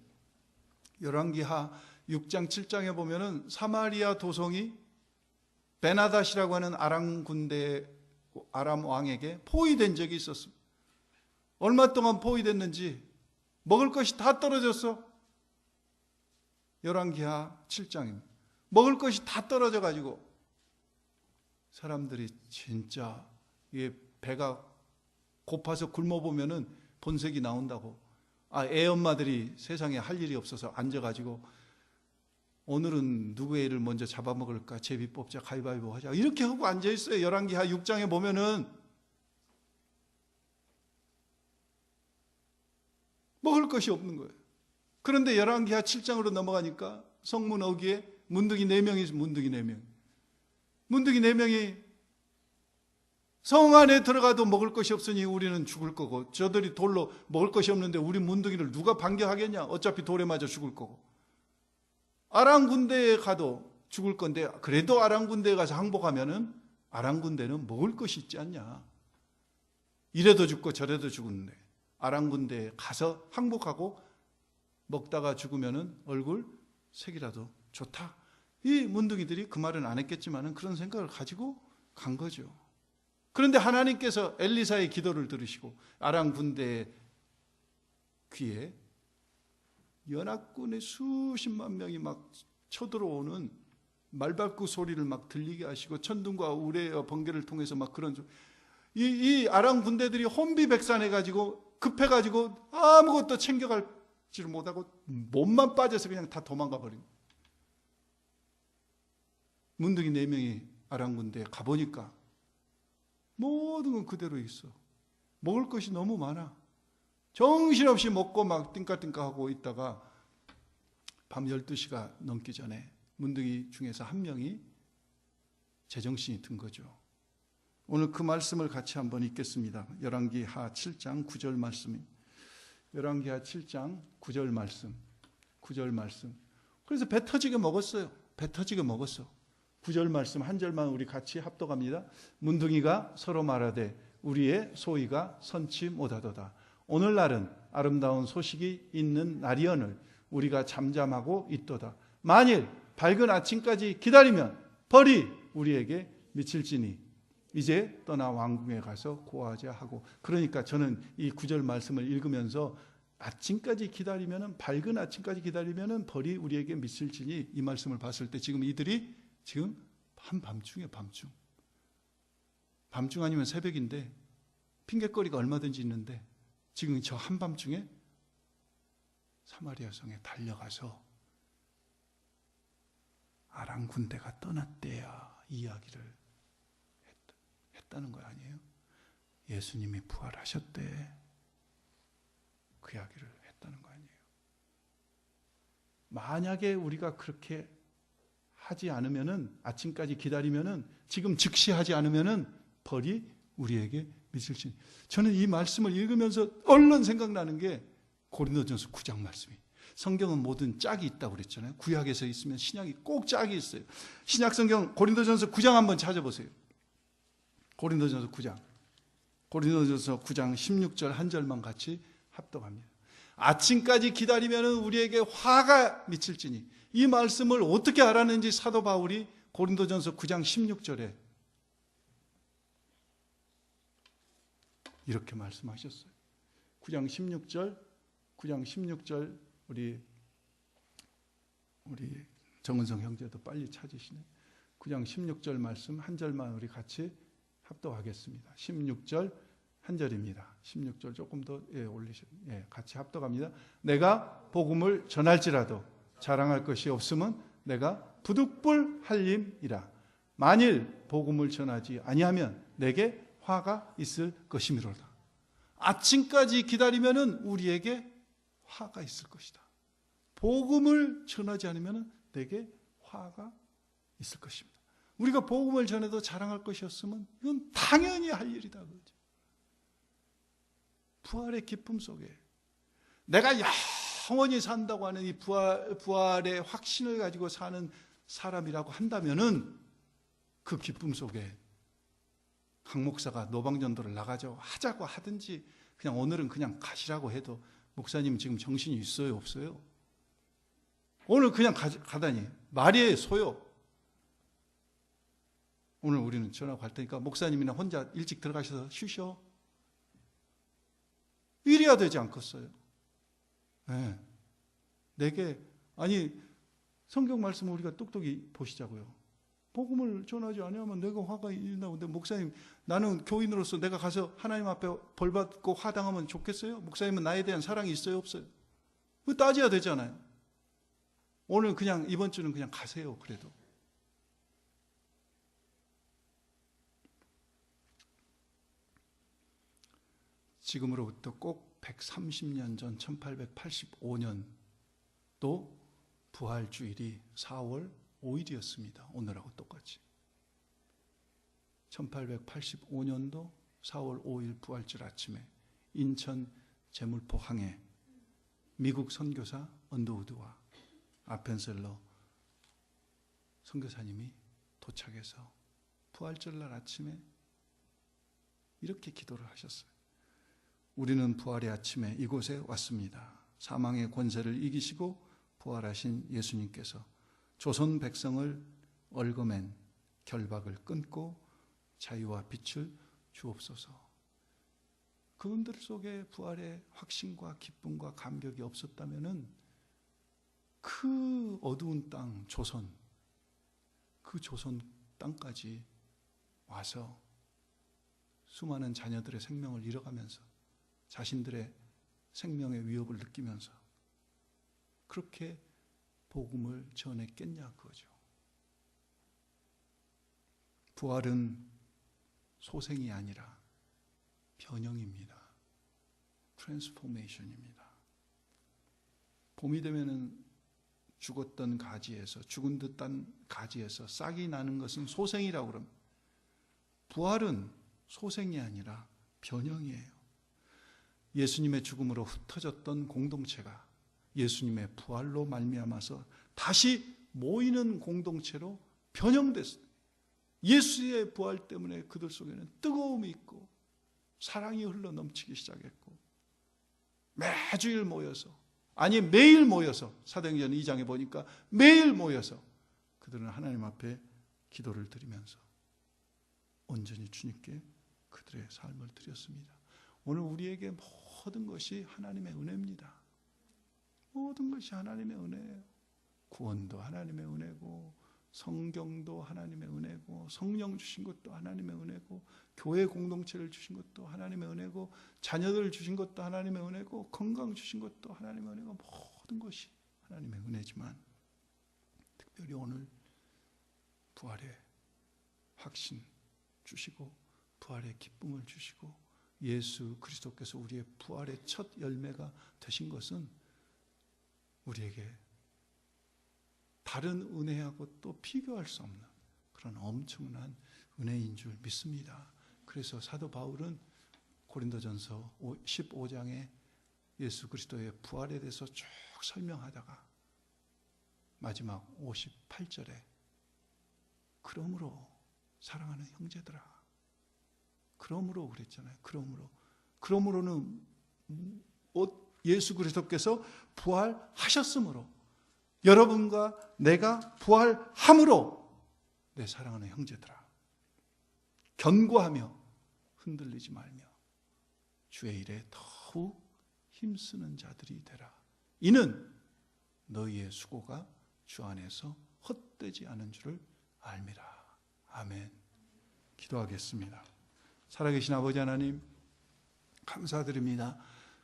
열왕기 하 6장 7장에 보면은 사마리아 도성이 베나닷이라고 하는 아람 군대, 아람 왕에게 포위된 적이 있었습니다. 얼마 동안 포위됐는지 먹을 것이 다 떨어졌어. 열왕기 하 7장입니다. 먹을 것이 다 떨어져 가지고 사람들이 진짜 이게 배가 고파서 굶어보면은 본색이 나온다고. 애 엄마들이 세상에 할 일이 없어서 앉아가지고 오늘은 누구의 애를 먼저 잡아먹을까? 제비 뽑자, 가위바위보 하자. 이렇게 하고 앉아있어요. 열왕기 하 6장에 보면은 먹을 것이 없는 거예요. 그런데 열왕기 하 7장으로 넘어가니까 성문 어귀에 문둥이 4명이 문둥이 4명. 문둥이 4명이 성 안에 들어가도 먹을 것이 없으니 우리는 죽을 거고, 저들이 돌로 먹을 것이 없는데 우리 문둥이를 누가 반겨하겠냐? 어차피 돌에 맞아 죽을 거고. 아람 군대에 가도 죽을 건데, 그래도 아람 군대에 가서 항복하면은 아람 군대는 먹을 것이 있지 않냐? 이래도 죽고 저래도 죽었는데 아람 군대에 가서 항복하고 먹다가 죽으면은 얼굴 색이라도 좋다. 이 문둥이들이 그 말은 안 했겠지만은 그런 생각을 가지고 간 거죠. 그런데 하나님께서 엘리사의 기도를 들으시고 아람 군대의 귀에 연합군의 수십만 명이 막 쳐들어오는 말발굽 소리를 막 들리게 하시고 천둥과 우레와 번개를 통해서 막 그런 이 아람 군대들이 혼비백산해 가지고 급해 가지고 아무것도 챙겨갈지를 못하고 몸만 빠져서 그냥 다 도망가 버린. 문둥이 4명이 아람 군대에 가보니까 모든 건 그대로 있어. 먹을 것이 너무 많아. 정신없이 먹고 막 띵까띵까하고 있다가 밤 12시가 넘기 전에 문둥이 중에서 한 명이 제정신이 든 거죠. 오늘 그 말씀을 같이 한번 읽겠습니다. 열왕기 하 7장 9절 말씀입니다. 열왕기 하 7장 9절 말씀. 9절 말씀. 그래서 배 터지게 먹었어요. 배 터지게 먹었어. 9절 말씀 한 절만 우리 같이 합독합니다. 문둥이가 서로 말하되 우리의 소위가 선치 못하도다. 오늘날은 아름다운 소식이 있는 날이언을 우리가 잠잠하고 있도다. 만일 밝은 아침까지 기다리면 벌이 우리에게 미칠지니 이제 떠나 왕궁에 가서 고하자 하고. 그러니까 저는 이 9절 말씀을 읽으면서 아침까지 기다리면은, 밝은 아침까지 기다리면은 벌이 우리에게 미칠지니, 이 말씀을 봤을 때 지금 이들이 지금 한밤중이에요. 밤중 아니면 새벽인데 핑계거리가 얼마든지 있는데 지금 저 한밤중에 사마리아 성에 달려가서 아람 군대가 떠났대야 이야기를 했다는 거 아니에요? 예수님이 부활하셨대. 그 이야기를 했다는 거 아니에요? 만약에 우리가 그렇게 하지 않으면은, 아침까지 기다리면은, 지금 즉시 하지 않으면은 벌이 우리에게 미칠지. 저는 이 말씀을 읽으면서 얼른 생각나는 게 고린도전서 9장 말씀이. 성경은 모든 짝이 있다고 그랬잖아요. 구약에서 있으면 신약이 꼭 짝이 있어요. 신약 성경 고린도전서 9장 한번 찾아보세요. 고린도전서 9장 16절 한 절만 같이 합독합니다. 아침까지 기다리면 우리에게 화가 미칠지니. 이 말씀을 어떻게 알았는지 사도 바울이 고린도전서 9장 16절에 이렇게 말씀하셨어요. 9장 16절 우리 정은성 형제도 빨리 찾으시네. 9장 16절 말씀 한 절만 우리 같이 합독하겠습니다. 16절 한 절입니다. 16절 조금 더 같이 합독합니다. 내가 복음을 전할지라도 자랑할 것이 없으면 내가 부득불 할림이라. 만일 복음을 전하지 아니하면 내게 화가 있을 것이미로다. 아침까지 기다리면은 우리에게 화가 있을 것이다. 복음을 전하지 않으면 내게 화가 있을 것입니다. 우리가 복음을 전해도 자랑할 것이 없으면 이건 당연히 할 일이다. 그러죠. 부활의 기쁨 속에 내가 영원히 산다고 하는 이 부활의 확신을 가지고 사는 사람이라고 한다면은 그 기쁨 속에 강 목사가 노방전도를 나가자고 하자고 하든지, 그냥 오늘은 그냥 가시라고 해도, 목사님 지금 정신이 있어요 없어요? 오늘 그냥 가다니 말이에요 소요? 오늘 우리는 전화 갈 테니까 목사님이나 혼자 일찍 들어가셔서 쉬셔. 이래야 되지 않겠어요? 네. 내게, 아니 성경 말씀을 우리가 똑똑히 보시자고요. 복음을 전하지 않으면 내가 화가 일나고, 근데 목사님 나는 교인으로서 내가 가서 하나님 앞에 벌받고 화당하면 좋겠어요? 목사님은 나에 대한 사랑이 있어요 없어요? 그거 따져야 되잖아요. 오늘 그냥 이번 주는 그냥 가세요. 그래도 지금으로부터 꼭 130년 전 1885년도 부활주일이 4월 5일이었습니다. 오늘하고 똑같이. 1885년도 4월 5일 부활절 아침에 인천 제물포 항에 미국 선교사 언더우드와 아펜셀러 선교사님이 도착해서 부활절날 아침에 이렇게 기도를 하셨어요. 우리는 부활의 아침에 이곳에 왔습니다. 사망의 권세를 이기시고 부활하신 예수님께서 조선 백성을 얽어맨 결박을 끊고 자유와 빛을 주옵소서. 그분들 속에 부활의 확신과 기쁨과 감격이 없었다면은 그 어두운 땅 조선, 그 조선 땅까지 와서 수많은 자녀들의 생명을 잃어가면서 자신들의 생명의 위협을 느끼면서 그렇게 복음을 전했겠냐 그거죠. 부활은 소생이 아니라 변형입니다. 트랜스포메이션입니다. 봄이 되면은 죽었던 가지에서, 죽은 듯한 가지에서 싹이 나는 것은 소생이라고 그럽니다. 부활은 소생이 아니라 변형이에요. 예수님의 죽음으로 흩어졌던 공동체가 예수님의 부활로 말미암아서 다시 모이는 공동체로 변형됐어요. 예수의 부활 때문에 그들 속에는 뜨거움이 있고 사랑이 흘러 넘치기 시작했고, 매주일 모여서, 아니 매일 모여서, 사도행전 2장에 보니까 매일 모여서 그들은 하나님 앞에 기도를 드리면서 온전히 주님께 그들의 삶을 드렸습니다. 오늘 우리에게 모든 것이 하나님의 은혜입니다. 모든 것이 하나님의 은혜예요. 구원도 하나님의 은혜고, 성경도 하나님의 은혜고, 성령 주신 것도 하나님의 은혜고, 교회 공동체를 주신 것도 하나님의 은혜고, 자녀들을 주신 것도 하나님의 은혜고, 건강 주신 것도 하나님의 은혜고, 모든 것이 하나님의 은혜지만 특별히 오늘 부활의 확신 주시고 부활의 기쁨을 주시고 예수 그리스도께서 우리의 부활의 첫 열매가 되신 것은 우리에게 다른 은혜하고 또 비교할 수 없는 그런 엄청난 은혜인 줄 믿습니다. 그래서 사도 바울은 고린도전서 15장에 예수 그리스도의 부활에 대해서 쭉 설명하다가 마지막 58절에 그러므로 사랑하는 형제들아, 그러므로 그랬잖아요. 그러므로는 예수 그리스도께서 부활하셨으므로 여러분과 내가 부활함으로 내 사랑하는 형제들아, 견고하며 흔들리지 말며 주의 일에 더욱 힘쓰는 자들이 되라. 이는 너희의 수고가 주 안에서 헛되지 않은 줄을 알미라. 아멘. 기도하겠습니다. 살아계신 아버지 하나님, 감사드립니다.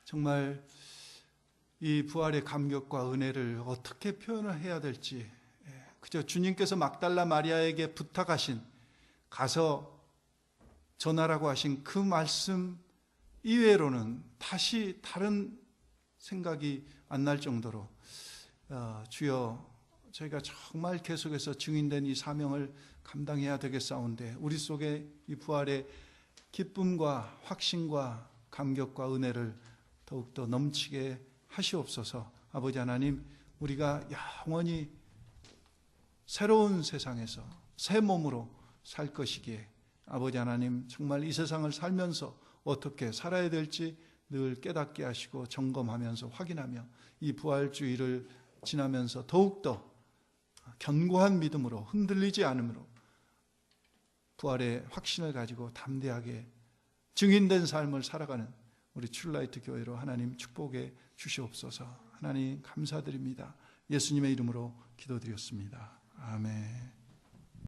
정말 이 부활의 감격과 은혜를 어떻게 표현을 해야 될지, 그저 주님께서 막달라 마리아에게 부탁하신, 가서 전하라고 하신 그 말씀 이외로는 다시 다른 생각이 안 날 정도로 주여, 저희가 정말 계속해서 증인된 이 사명을 감당해야 되겠사온데 우리 속에 이 부활의 기쁨과 확신과 감격과 은혜를 더욱더 넘치게 하시옵소서. 아버지 하나님, 우리가 영원히 새로운 세상에서 새 몸으로 살 것이기에 아버지 하나님, 정말 이 세상을 살면서 어떻게 살아야 될지 늘 깨닫게 하시고 점검하면서 확인하며 이 부활주의를 지나면서 더욱더 견고한 믿음으로 흔들리지 않으므로 부활의 확신을 가지고 담대하게 증인된 삶을 살아가는 우리 출라이트 교회로 하나님 축복해 주시옵소서. 하나님 감사드립니다. 예수님의 이름으로 기도드렸습니다. 아멘.